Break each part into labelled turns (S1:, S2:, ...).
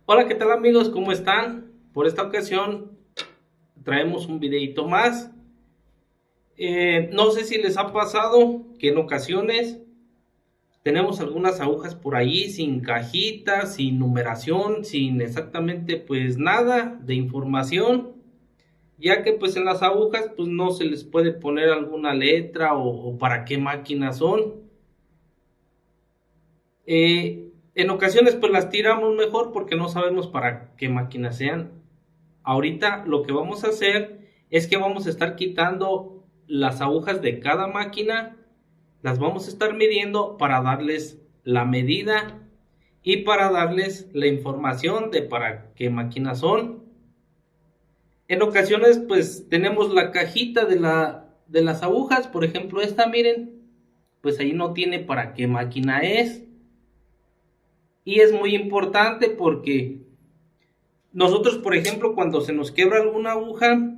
S1: Hola, ¿qué tal amigos? ¿Cómo están? Por esta ocasión traemos un videito más. No sé si les ha pasado que en ocasiones tenemos algunas agujas por ahí sin cajita, sin numeración, sin exactamente pues nada de información, ya que pues en las agujas pues no se les puede poner alguna letra o para qué máquinas son. En ocasiones pues las tiramos mejor porque no sabemos para qué máquinas sean. Ahorita lo que vamos a hacer es que vamos a estar quitando las agujas de cada máquina, las vamos a estar midiendo para darles la medida y para darles la información de para qué máquinas son. En ocasiones pues tenemos la cajita de las agujas, por ejemplo esta, miren, pues ahí no tiene para qué máquina es. Y es muy importante porque nosotros, por ejemplo, cuando se nos quebra alguna aguja,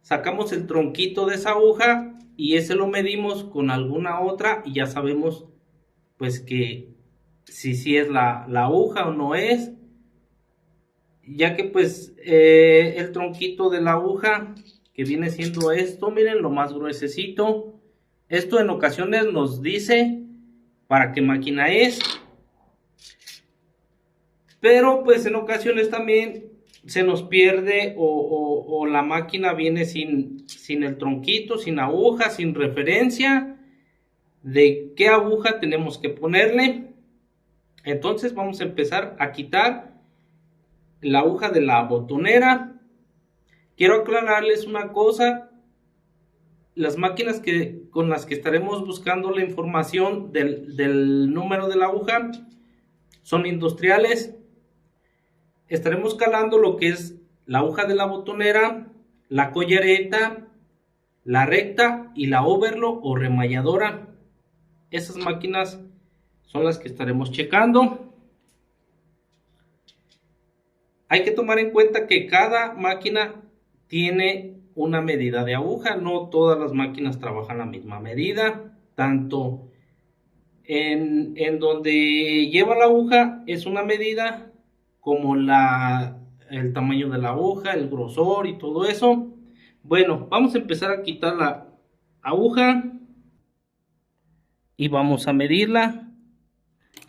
S1: sacamos el tronquito de esa aguja y ese lo medimos con alguna otra y ya sabemos pues que si es la aguja o no es, ya que pues el tronquito de la aguja que viene siendo esto, miren, lo más gruesecito, esto en ocasiones nos dice para qué máquina es, pero pues en ocasiones también se nos pierde o la máquina viene sin el tronquito, sin aguja, sin referencia de qué aguja tenemos que ponerle. Entonces vamos a empezar a quitar la aguja de la botonera. Quiero aclararles una cosa, las máquinas con las que estaremos buscando la información del número de la aguja son industriales. Estaremos calando lo que es la aguja de la botonera, la collareta, la recta y la overlock o remalladora. Esas máquinas son las que estaremos checando. Hay que tomar en cuenta que cada máquina tiene una medida de aguja, no todas las máquinas trabajan la misma medida, tanto en donde lleva la aguja es una medida como el tamaño de la aguja, el grosor y todo eso. Bueno, vamos a empezar a quitar la aguja y vamos a medirla.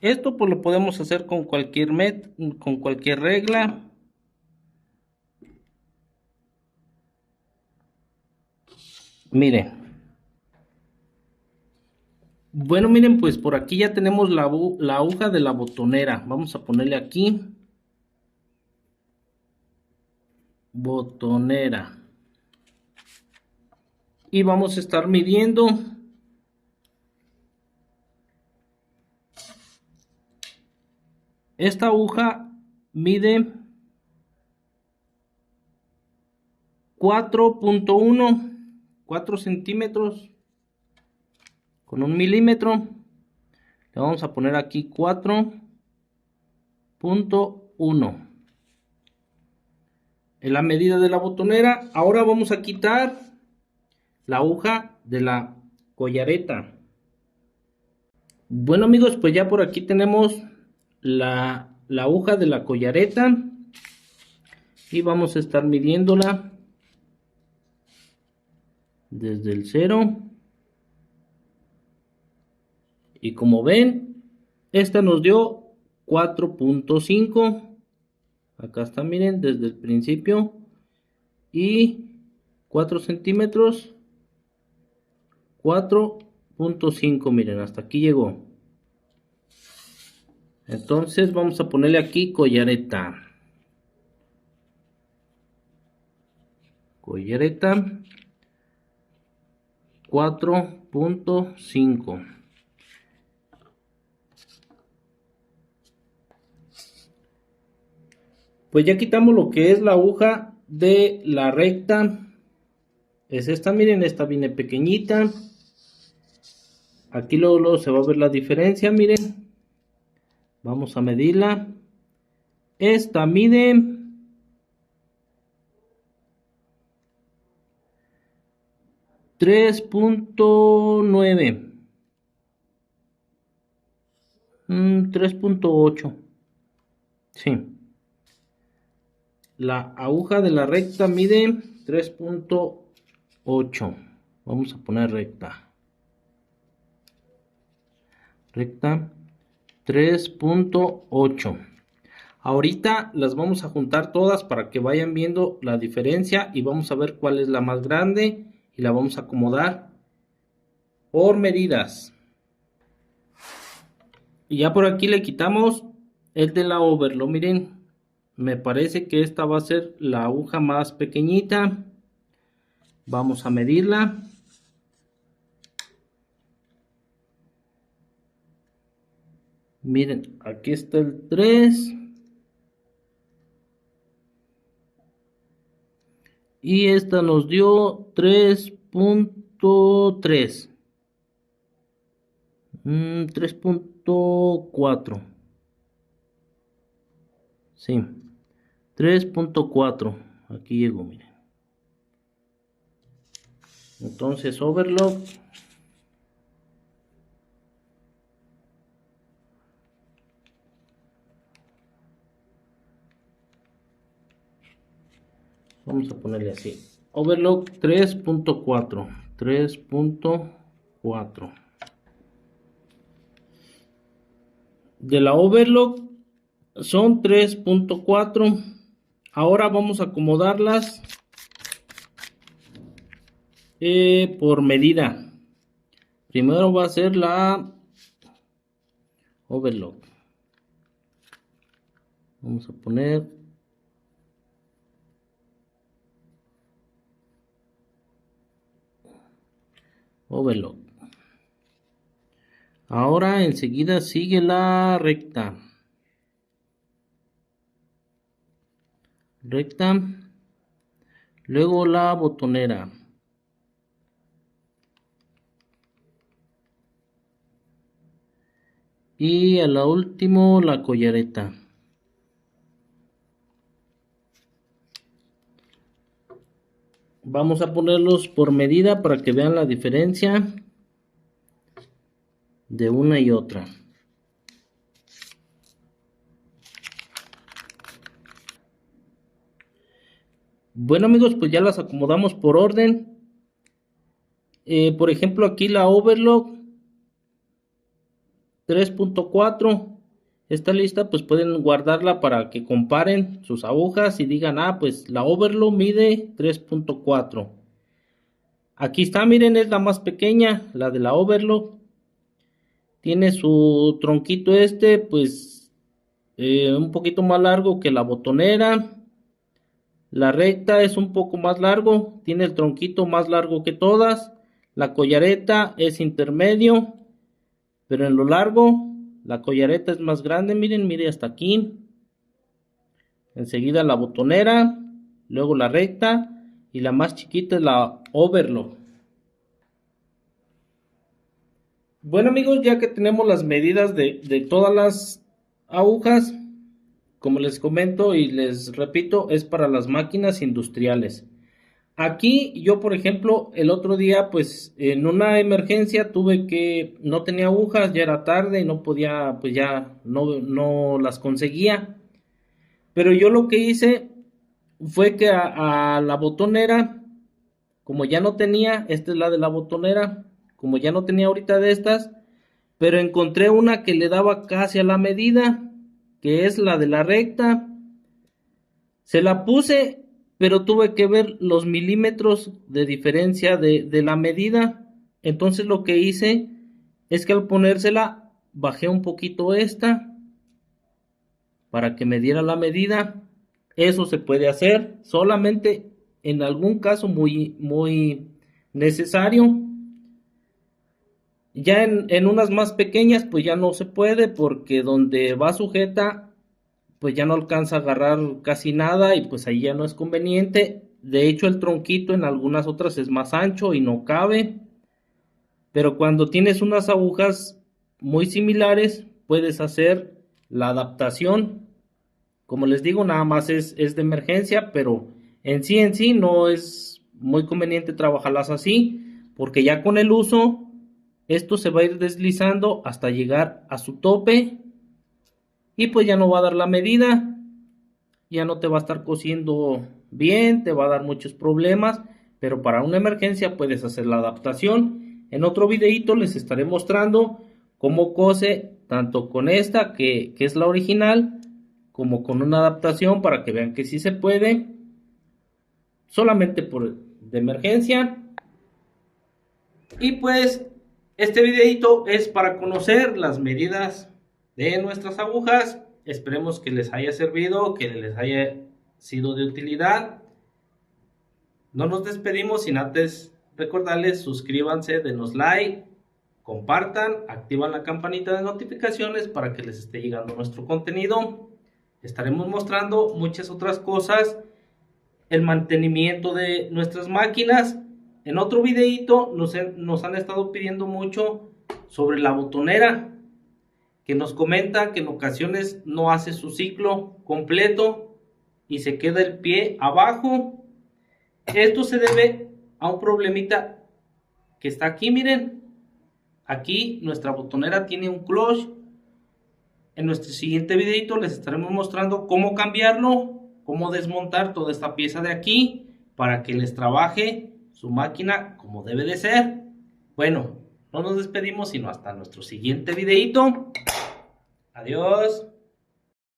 S1: Esto pues lo podemos hacer con con cualquier regla. Miren, bueno, miren, pues por aquí ya tenemos la aguja de la botonera. Vamos a ponerle aquí botonera. Y vamos a estar midiendo. Esta aguja mide 4.1, 4 centímetros con 1 milímetro. Le vamos a poner aquí 4.1 en la medida de la botonera. Ahora vamos a quitar la aguja de la collareta. Bueno amigos, pues ya por aquí tenemos la aguja de la collareta y vamos a estar midiéndola desde el cero. Y como ven, esta nos dio 4.5. Acá está, miren, desde el principio. Y 4 centímetros. 4.5, miren, hasta aquí llegó. Entonces vamos a ponerle aquí collareta. Collareta 4.5. Pues ya quitamos lo que es la aguja de la recta. Es esta, miren, esta viene pequeñita. Aquí luego se va a ver la diferencia, miren. Vamos a medirla. Esta mide 3.9. 3.8. Sí. La aguja de la recta mide 3.8. Vamos a poner recta. Recta 3.8. Ahorita las vamos a juntar todas para que vayan viendo la diferencia y vamos a ver cuál es la más grande y la vamos a acomodar por medidas. Y ya por aquí le quitamos el de la overlock. Miren, me parece que esta va a ser la aguja más pequeñita. Vamos a medirla. Miren, aquí está el 3. Y esta nos dio 3.3. 3.4. Sí, 3.4. Aquí llegó, miren. Entonces, overlock. Vamos a ponerle así. Overlock 3.4. 3.4. De la overlock son 3.4. Ahora vamos a acomodarlas por medida. Primero va a ser la overlock. Vamos a poner overlock. Ahora enseguida sigue la recta. Recta. Luego la botonera. Y a la último la collareta. Vamos a ponerlos por medida para que vean la diferencia de una y otra. Bueno amigos, pues ya las acomodamos por orden. Por ejemplo, aquí la overlock 3.4 está lista, pues pueden guardarla para que comparen sus agujas y digan, ah, pues la overlock mide 3.4. Aquí está, miren, es la más pequeña, la de la overlock. Tiene su tronquito pues un poquito más largo que la botonera. La recta es un poco más largo, tiene el tronquito más largo que todas. La collareta es intermedio, pero en lo largo la collareta es más grande, miren hasta aquí. Enseguida la botonera, luego la recta y la más chiquita es la overlock. Bueno amigos, ya que tenemos las medidas de todas las agujas, como les comento y les repito, es para las máquinas industriales. Aquí yo, por ejemplo, el otro día, pues en una emergencia no tenía agujas, ya era tarde y no podía, pues ya no las conseguía. Pero yo lo que hice fue que a la botonera, como ya no tenía, esta es la de la botonera, como ya no tenía ahorita de estas, pero encontré una que le daba casi a la medida, que es la de la recta. Se la puse, pero tuve que ver los milímetros de diferencia de la medida. Entonces lo que hice es que al ponérsela bajé un poquito esta para que me diera la medida. Eso se puede hacer solamente en algún caso muy necesario. Ya en unas más pequeñas pues ya no se puede, porque donde va sujeta pues ya no alcanza a agarrar casi nada y pues ahí ya no es conveniente. De hecho el tronquito en algunas otras es más ancho y no cabe. Pero cuando tienes unas agujas muy similares puedes hacer la adaptación. Como les digo, nada más es de emergencia, pero en sí no es muy conveniente trabajarlas así, porque ya con el uso esto se va a ir deslizando hasta llegar a su tope y pues ya no va a dar la medida, ya no te va a estar cosiendo bien, te va a dar muchos problemas, pero para una emergencia puedes hacer la adaptación. En otro videito les estaré mostrando cómo cose tanto con esta que es la original, como con una adaptación para que vean que sí se puede, solamente por de emergencia. Y pues este videito es para conocer las medidas de nuestras agujas. Esperemos que les haya servido, que les haya sido de utilidad. No nos despedimos sin antes recordarles: suscríbanse, denos like, compartan, activan la campanita de notificaciones para que les esté llegando nuestro contenido. Estaremos mostrando muchas otras cosas, el mantenimiento de nuestras máquinas. En otro videito nos han estado pidiendo mucho sobre la botonera, que nos comenta que en ocasiones no hace su ciclo completo y se queda el pie abajo. Esto se debe a un problemita que está aquí, miren. Aquí nuestra botonera tiene un clutch. En nuestro siguiente videito les estaremos mostrando cómo cambiarlo, cómo desmontar toda esta pieza de aquí para que les trabaje su máquina como debe de ser. Bueno, no nos despedimos sino hasta nuestro siguiente videito. Adiós.